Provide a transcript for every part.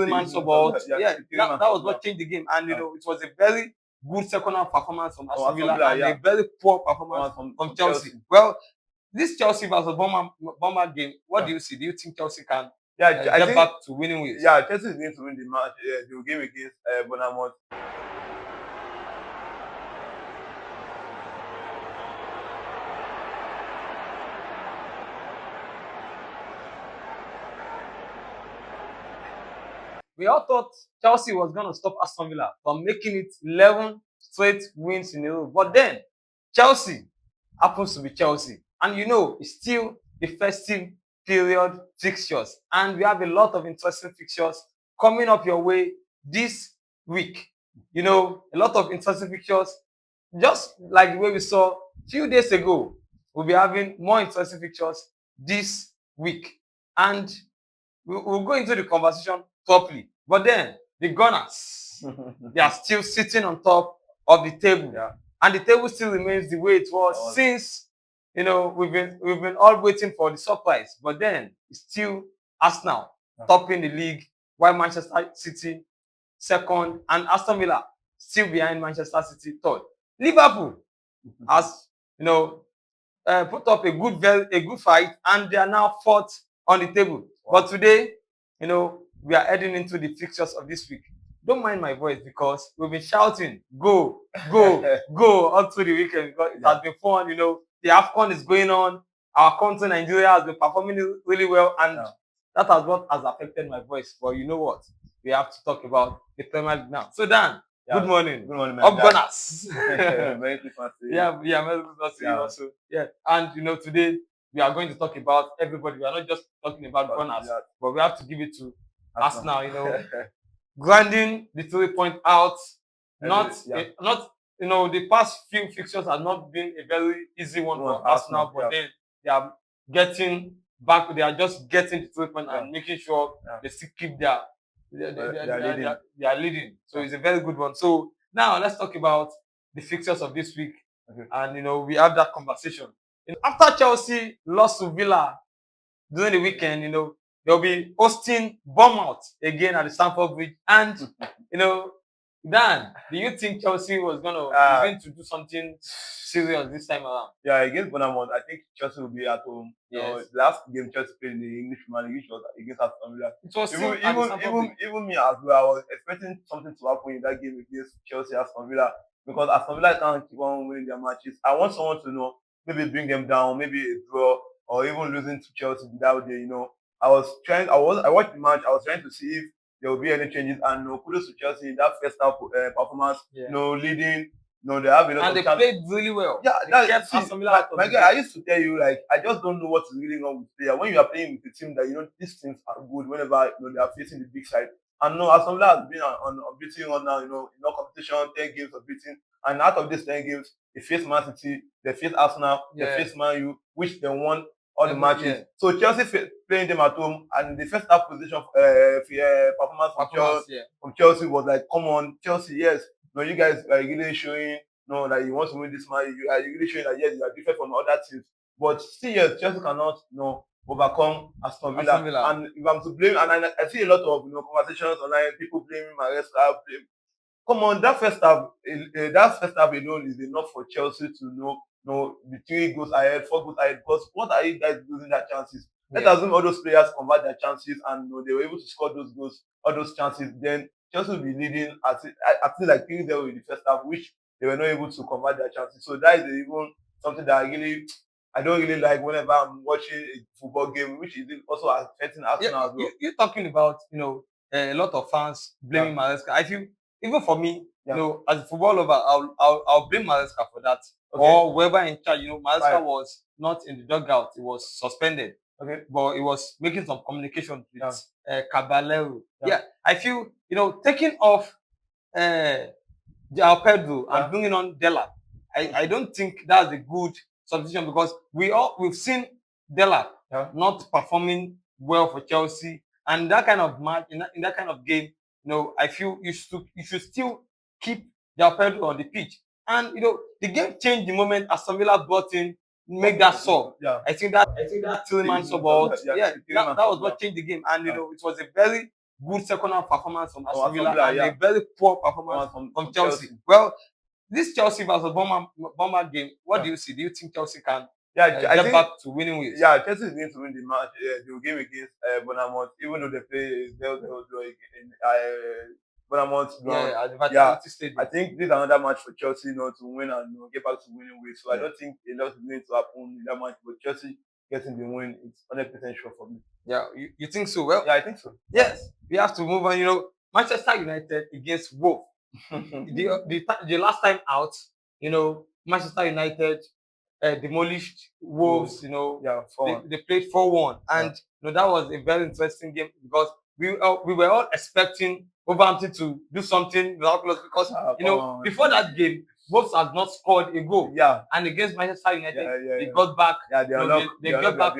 Tillman support. That was what changed the game. And you know, it was a very good second half performance from Aston Villa and a very poor performance from Chelsea. Well, this Chelsea versus Bournemouth game, what do you see? Do you think Chelsea can get back to winning ways? Yeah, Chelsea is going to win the match, the game against Bournemouth. We all thought Chelsea was going to stop Aston Villa from making it 11 straight wins in a row. But then, Chelsea happens to be Chelsea. And you know, it's still the festive period fixtures. And we have a lot of interesting fixtures coming up your way this week. You know, a lot of interesting fixtures. Just like the way we saw a few days ago, we'll be having more interesting fixtures this week. And we'll go into the conversation properly. But then, the Gunners, they are still sitting on top of the table. Yeah. And the table still remains the way it was since, you know, we've been all waiting for the surprise. But then, it's still Arsenal topping the league, while Manchester City second, and Aston Villa still behind Manchester City third. Liverpool has, you know, put up a good fight, and they are now fourth on the table. Wow. But today, you know, we are heading into the fixtures of this week. Don't mind my voice because we've been shouting, go, go, go, all through the weekend because it has been fun. You know, the AFCON is going on. Our country, Nigeria, has been performing really well, and that has what has affected my voice. But you know what? We have to talk about the Premier League now. So Dan, good morning. Good morning, man. Up Gunners. Merry Christmas to you. Merry Christmas to you also. Yeah, and you know, today we are going to talk about everybody. We are not just talking about Gunners, but we have to give it to Arsenal. You know, grinding the 3-point out. Not you know, the past few fixtures have not been a very easy one for Arsenal, but then they are getting back. They are just getting the 3-point and making sure they still keep their leading. So it's a very good one. So now let's talk about the fixtures of this week. And you know, we have that conversation. After Chelsea lost to Villa during the weekend, you know, they'll be hosting Bournemouth again at the Stamford Bridge. And you know, Dan, do you think Chelsea was going to do something serious this time around? Yeah, against Bournemouth, I think Chelsea will be at home. Yes. The last game Chelsea played in the English Premier League was against Aston Villa. It was even me as well. I was expecting something to happen in that game against Chelsea Aston Villa because Aston Villa can't keep on winning their matches. I want someone to know, maybe bring them down, maybe a draw, or even losing to Chelsea without you know. I watched the match. I was trying to see if there will be any changes, and no, kudos to Chelsea in that first half performance. You know, leading. No, they have a lot and of they played really well. Yeah, my guy, I used to tell you, like, I just don't know what is really wrong with player. When you are playing with a team that you know these teams are good whenever you know they are facing the big side. And no, Aston Villa has been on unbeaten run now, you know, in all competition, 10 games unbeaten. And out of these 10 games, they face Man City, they face Arsenal, they face Man U, which they won all the matches. So Chelsea playing them at home, and the first half position performance from Chelsea was like, come on, Chelsea, yes. No, you guys are really showing that you want to win this match. You are really showing that yes, you are different from other teams. But still, yes, Chelsea cannot overcome Aston Villa. And if I'm to blame, and I see a lot of conversations online, people blaming Maresca. Come on, that first half alone is enough for Chelsea to know the 3 goals ahead, 4 goals ahead. Because what are you guys losing their chances? Let's assume all those players convert their chances and they were able to score those goals, all those chances. Then Chelsea will be leading at like 3-0 in the first half, which they were not able to convert their chances. So that is even something that I don't really like whenever I'm watching a football game, which is also affecting Arsenal as well. You're talking about, you know, a lot of fans blaming Maresca. I feel, even for me, you know, as a football lover, I'll blame Maresca for that. Or whoever in charge. You know, Maresca was not in the dugout; he was suspended. But he was making some communication with Caballero. I feel, you know, taking off João Pedro and bringing on Dela, I don't think that's a good substitution because we've seen Dela not performing well for Chelsea, and that kind of match in that kind of game, you know, I feel you should still keep João Pedro on the pitch. And you know, the game changed the moment Aston Villa brought in, make that sub. I think that Tillman support. That was what changed the game. And you know, it was a very good second half performance from Aston Villa Villa, and yeah. a very poor performance from Chelsea. Well, this Chelsea versus Bournemouth game, what do you see? Do you think Chelsea can get back to winning ways? Yeah, Chelsea is going to win the match. The game against Bournemouth, even though they play 0-0 in Bournemouth ground. Yeah, at the Vitality Stadium. I think this is another match for Chelsea, to win and get back to winning ways. So I don't think a lot is going to happen in that match. But Chelsea getting the win, it's 100% sure for me. Yeah, you think so? Well, yeah, I think so. Yes, we have to move on. Manchester United against Wolves. the last time out, Manchester United demolished Wolves. They played 4-1, and that was a very interesting game because we were all expecting Wolverhampton to do something miraculous because before that game, Wolves had not scored a goal. Yeah. And against Manchester United, they got back. They got back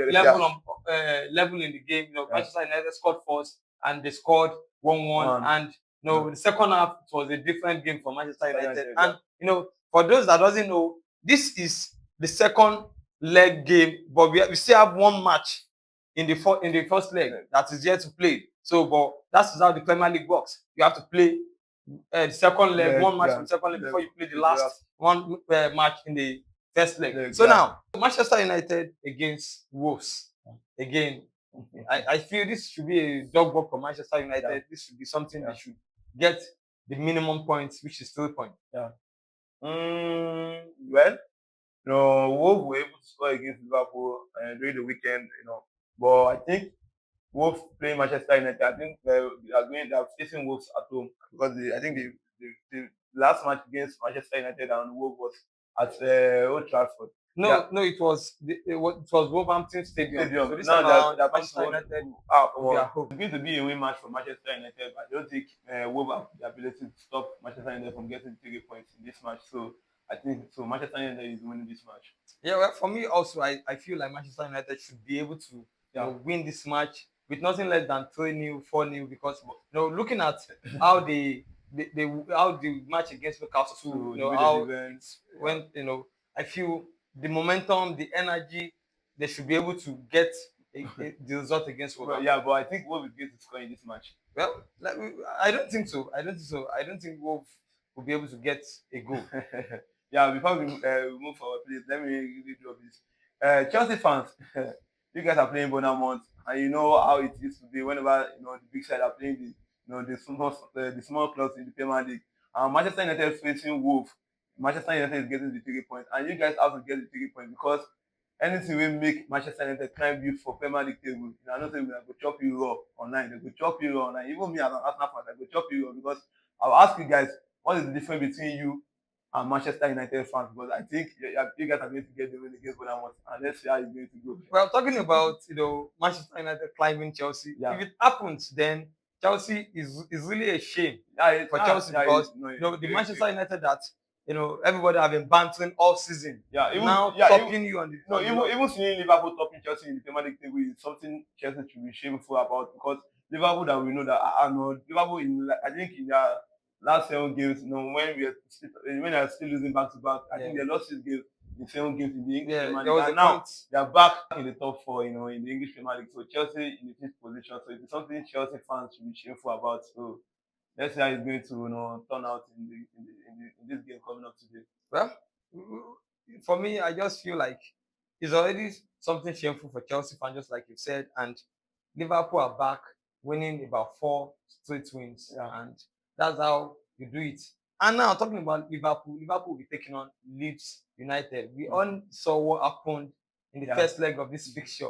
level in the game. Manchester United scored first, and they scored 1-1. And the second half it was a different game for Manchester United. And for those that doesn't know, this is the second leg game, but we still have one match in the first leg that is yet to play. So, but that's how the Premier League works. You have to play the second leg, one match from the second leg before you play the last one match in the first leg. So now, Manchester United against Wolves. Again, I feel this should be a dog walk for Manchester United. This should be something they should get the minimum points, which is 3 points. Well, Wolves were able to score against Liverpool during the weekend, but I think Wolves playing Manchester United, I think they are facing Wolves at home because I think the last match against Manchester United and Wolves was at Old Trafford. No, it was Wolverhampton Stadium. So this they're Manchester United. It's going to be a win match for Manchester United, but I don't think Wolves have the ability to stop Manchester United from getting 3 points in this match. So I think Manchester United is winning this match. Yeah, well, for me also, I feel like Manchester United should be able to win this match with nothing less than 3-0, 4-0, because looking at how how the match against Newcastle, I feel the momentum, the energy, they should be able to get the result against Wolves. But I think Wolves is going to score in this match. Well, I don't think so. I don't think Wolves will be able to get a goal. Before we move forward, please let me really do this. Chelsea fans, you guys are playing Bournemouth, and you know how it used to be whenever the big side are playing the small clubs in the Premier League. Manchester United facing Wolves. Manchester United is getting the 3 points, and you guys have to get the 3 points because anything will make Manchester United climb you for Premier League table. I know say we go chop you raw online. They go chop you raw online. Even me as an Arsenal fan, I go chop you raw because I'll ask you guys what is the difference between you and Manchester United fans, because I think you guys are going to get the win against Bournemouth, and let's see how it's going to go. Well, talking about Manchester United climbing Chelsea, if it happens, then Chelsea is really a shame for Chelsea because the Manchester United that everybody have been bantering all season. Topping you on the even seeing Liverpool topping Chelsea in the Premier League table is something Chelsea should be shameful about, because Liverpool that we know that Liverpool I think in their last 7 games, when they are still losing back to back, I think they lost 6 games in 7 games in the English Premier League. And now they are back in the top 4, in the English Premier League. So Chelsea in the 5th position. So it's something Chelsea fans should be shameful about. So let's see how it's going to turn out in this game coming up today. Well, for me, I just feel like it's already something shameful for Chelsea fans, just like you said, and Liverpool are back winning about 4 straight wins, and that's how you do it. And now talking about Liverpool will be taking on Leeds United. We all saw what happened in the first leg of this fixture.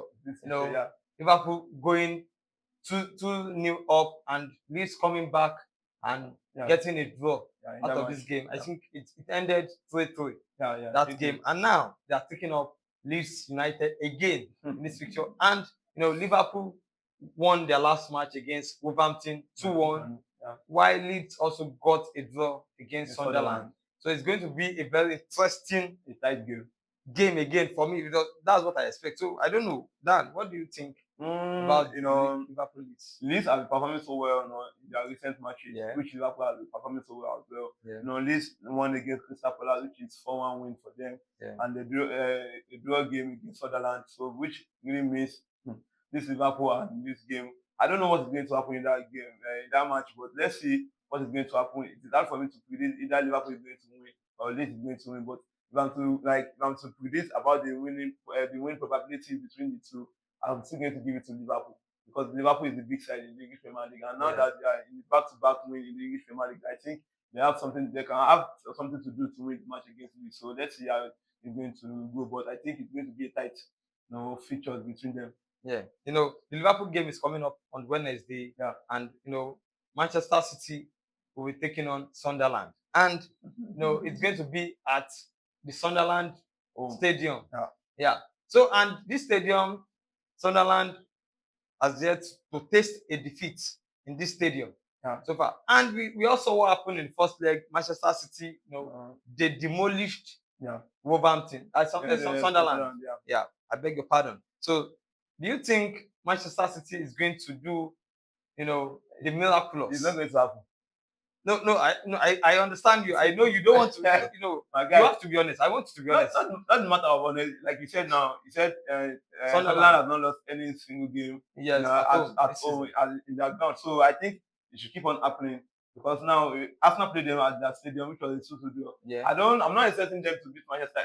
Liverpool going 2-0 up, and Leeds coming back and getting a draw out of this game. I think it ended 3-3 that game, and now they are taking up Leeds United again in this fixture. And Liverpool won their last match against Wolverhampton 2-1, while Leeds also got a draw against Sunderland. So it's going to be a very interesting game again for me, because that's what I expect. So I don't know, Dan, what do you think about Liverpool Leeds? Leeds have been performing so well in their recent matches, which Liverpool have been performing so well as well. Leeds won against Crystal Palace, which is 4-1 win for them, and they drew a draw game against Sunderland. So which really means this Liverpool and this game I don't know what is going to happen in that game, in that match, but let's see what is going to happen. It is hard for me to predict either Liverpool is going to win or Leeds is going to win. But if I'm to predict about the win probability between the two, I'm still going to give it to Liverpool because Liverpool is the big side in the English Premier League, and now that they are in the back-to-back win in the English Premier League, I think they can have something to do to win the match against Leeds. So let's see how it's going to go. But I think it's going to be a tight, features between them. Yeah, the Liverpool game is coming up on Wednesday, and Manchester City will be taking on Sunderland, and it's going to be at the Sunderland Stadium. Yeah. So, and this stadium, Sunderland has yet to taste a defeat in this stadium so far. And we also what happened in the first leg. Manchester City, they demolished Wolverhampton. Sunderland. Yeah, I beg your pardon. So, do you think Manchester City is going to do, the miraculous? It's not going to happen. No, I understand you. I know you don't want to, you have to be honest. I want you to be honest. Not the matter of honest. Like you said now, Sunderland has not lost any single game at home in their ground. So I think it should keep on happening because now Arsenal played them at that stadium, which was a 2-2 draw. Yeah. I'm not expecting them to beat Manchester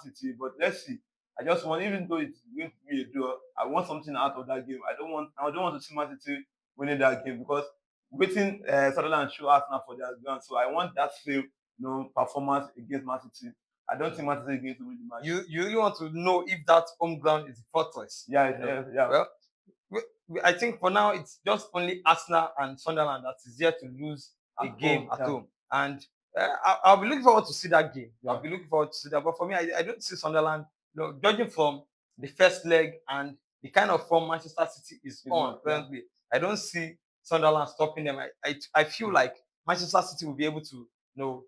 City, but let's see. I just want, even though it's going to be a draw, I want something out of that game. I don't want to see Man City winning that game because waiting Sunderland show Arsenal for their ground. So I want that same performance against Man City. I don't think Man City is going to win the match. You really want to know if that home ground is the fortress. Yeah. Well, I think for now it's just only Arsenal and Sunderland that is yet to lose a game at home. And I'll be looking forward to see that game. I'll be looking forward to see that. But for me, I don't see Sunderland, judging from the first leg and the kind of form Manchester City is on currently. I don't see Sunderland stopping them. I feel like Manchester City will be able to,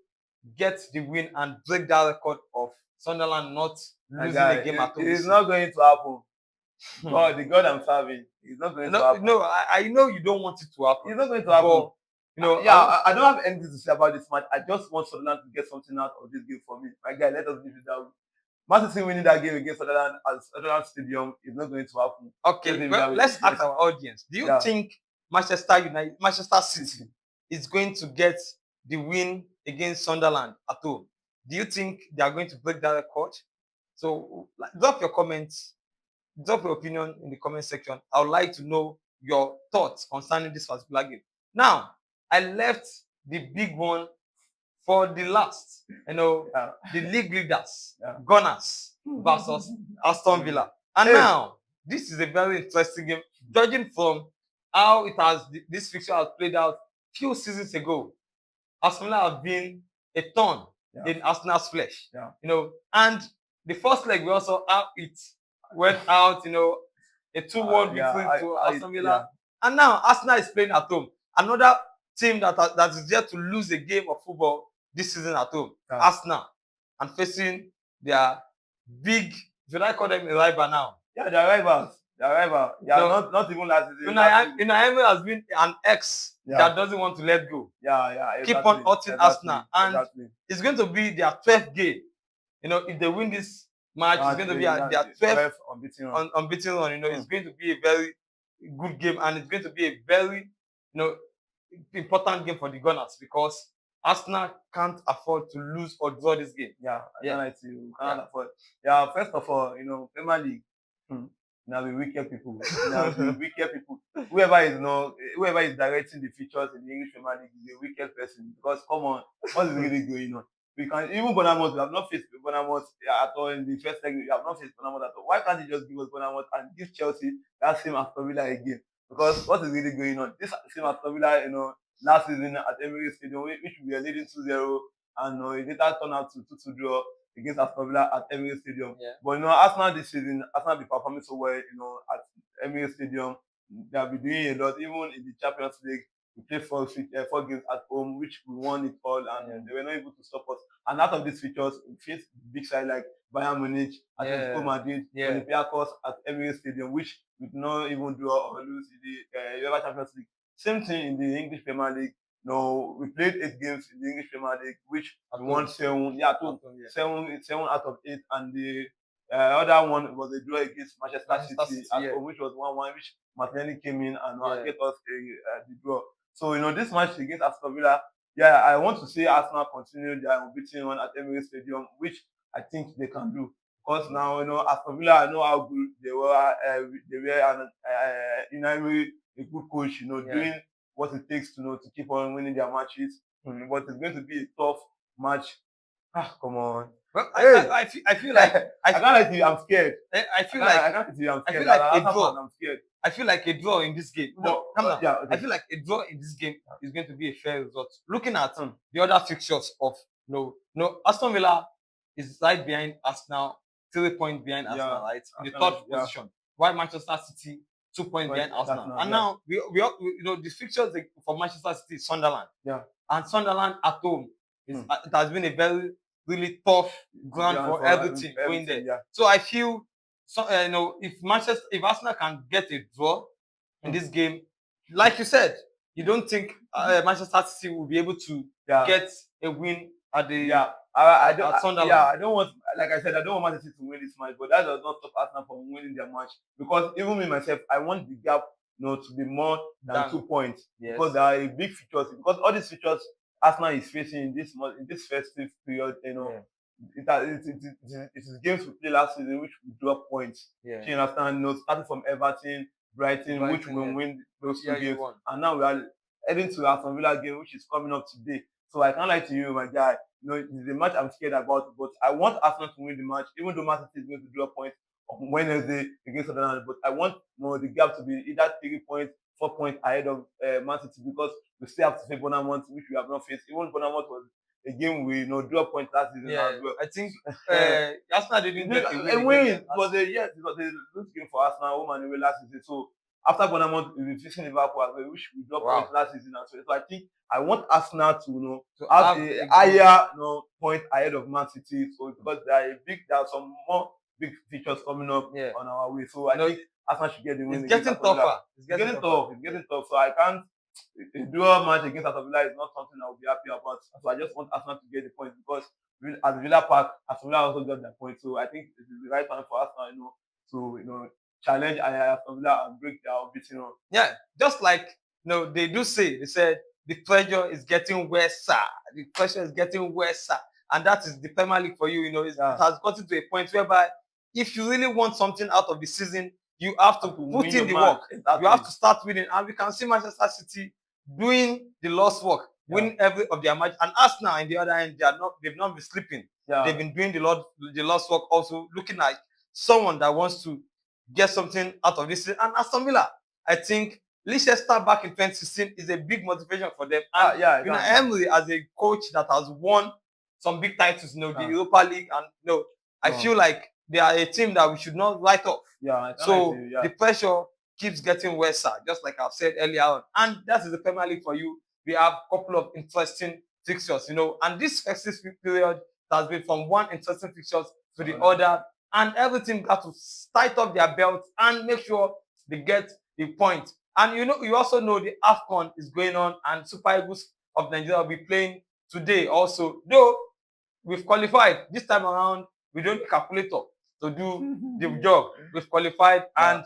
get the win and break that record of Sunderland not losing a game at home. It's not going to happen. God, the God I'm serving, it's not going to happen. No, I know you don't want it to happen. It's not going to happen. I don't have anything to say about this match. I just want Sunderland to get something out of this game for me. My guy, let us leave it that way. Man City winning that game against Sunderland at Sunderland Stadium is not going to happen. Okay, well, let's ask our audience. Do you think Manchester City is going to get the win against Sunderland at home? Do you think they are going to break that record? So drop your comments, drop your opinion in the comment section. I would like to know your thoughts concerning this particular game. Now, I left the big one for the last, the league leaders, Gunners versus Aston Villa. And now, this is a very interesting game, judging from how this fixture has played out few seasons ago. Aston Villa have been a thorn in Arsenal's flesh. And the first leg we also how it went out, a 2-1 victory to Aston Villa. And now Arsenal is playing at home. Another team that is there to lose a game of football this season at home. Arsenal, and facing their big, should I call them a rival now? Yeah, they're rivals. Yeah, not even last season. Unai Emery has been an ex that doesn't want to let go. Exactly. Keep on hurting Arsenal. And it's going to be their 12th game. If they win this match, it's going to be their 12th unbeaten run. It's going to be a very good game, and it's going to be a very, important game for the Gunners because Arsenal can't afford to lose or draw this game. Can't afford. Yeah, first of all, Premier League. Now the wicked people. Whoever is directing the features in the English Premier League is a wicked person. Because come on, what is really going on? We can even Bournemouth. We have not faced Bournemouth at all in the first leg. We have not faced Bournemouth at all. Why can't you just give us Bournemouth and give Chelsea that same Aston Villa again? Because what is really going on? This same Aston Villa, last season at Emirates Stadium, which we were leading 2-0, and it later turned out to 2-2 draw against Aston Villa at Emirates Stadium. But Arsenal this season, Arsenal be performing so well, at Emirates Stadium. They have been doing a lot, even in the Champions League. We played 4 games at home, which we won it all, and they were not able to stop us. And out of these features, we faced big side like Bayern Munich, Atletico Madrid, Olympiacos at Emirates Stadium, which we did not even draw or lose in the UEFA Champions League. Same thing in the English Premier League. We played 8 games in the English Premier League, which we won 7 out of 8, and the Other one was a draw against Manchester Manchester City, City, yeah. which was 1-1, which Martinelli came in and Yeah. get us the draw. So this match against Aston Villa, yeah, I want to see Arsenal continue their unbeaten run at Emirates Stadium, which I think they can do. Because now Aston Villa, I know how good they were. They were Unai, a good coach, doing what it takes to keep on winning their matches. But it's going to be a tough match. Come on. Well, Hey. I feel like I can't lie to you, I'm scared. I feel like I'm scared. a draw. I'm scared. I feel like a draw in this game. No, come on. Yeah, okay. I feel like a draw in this game is going to be a fair result. Looking at the other fixtures of Aston Villa is right behind Arsenal, 3 points behind Arsenal, right? In the third position. While Manchester City 2 points behind Arsenal. And now we the fixtures for Manchester City is Sunderland. Yeah. And Sunderland at home it has been a very really tough ground for everything going there. Yeah. So I feel if Arsenal can get a draw in this game, like you said, you don't think Manchester City will be able to get a win at the Sunderland. I don't want, like I said, I don't want Manchester City to win this match, but that does not stop Arsenal from winning their match, because even me myself, I want the gap to be more than 2 points. Yes. Because there are a big features, because all these features Arsenal is facing in this festive period, it is games we played last season which we drop points. Yeah. You understand? Starting from Everton, Brighton, which we win those 2 games, and now we are heading to Aston Villa game, which is coming up today. So I can't lie to you, my guy. It's a match I'm scared about, but I want Arsenal to win the match, even though Man City is going to draw points on Wednesday against Sunderland. But I want the gap to be either 3 points, 4 points ahead of Man City, because we still have to face Bournemouth, which we have not faced. Even Bournemouth was a game we draw points last season as well. I think Arsenal didn't get a win. It was a lose game for Arsenal home and away last season. So after Bournemouth, we were facing Liverpool as well, which we dropped points last season as well. So I think I want Arsenal to have a higher point ahead of Man City. So because there are some more big features coming up on our way. So I think Arsenal should get the win. It's getting tougher. It's getting tough. So I can't. A draw match against Aston Villa is not something I will be happy about. So I just want Arsenal to get the point, because at Villa Park, Aston Villa also got that point. So I think it is the right time for Arsenal, to challenge Aston Villa and break their unbeaten run. Yeah, just like they do say, they said the pressure is getting worse. The pressure is getting worse, and that is the Premier League for you. It has gotten to a point whereby if you really want something out of the season, you have to put in the work. You have to start winning. And we can see Manchester City doing the lost work, winning every of their match. And Arsenal, on the other hand, they've not been sleeping. They've been doing the lost work, also looking like someone that wants to get something out of this season. And Aston Villa, I think Leicester back in 2016 is a big motivation for them. And Emery, as a coach that has won some big titles, the Europa League, and I feel like they are a team that we should not write off. So the pressure keeps getting worse, just like I've said earlier on. And that is the Premier League for you. We have a couple of interesting fixtures, and this festive period has been from one interesting fixtures to the other, and everything got to tight up their belts and make sure they get the point. And you also know the AFCON is going on, and Super Eagles of Nigeria will be playing today also. Though we've qualified this time around, we don't need a calculator to do the job. We've qualified, and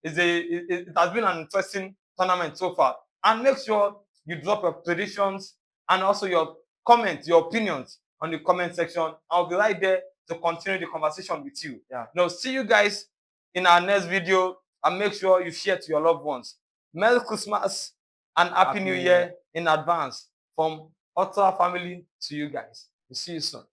it has been an interesting tournament so far. And make sure you drop your predictions and also your comments, your opinions on the comment section. I'll be right there to continue the conversation with you. See you guys in our next video, and make sure you share to your loved ones. Merry Christmas and Happy New Year in advance from Ottawa family to you guys. We'll see you soon.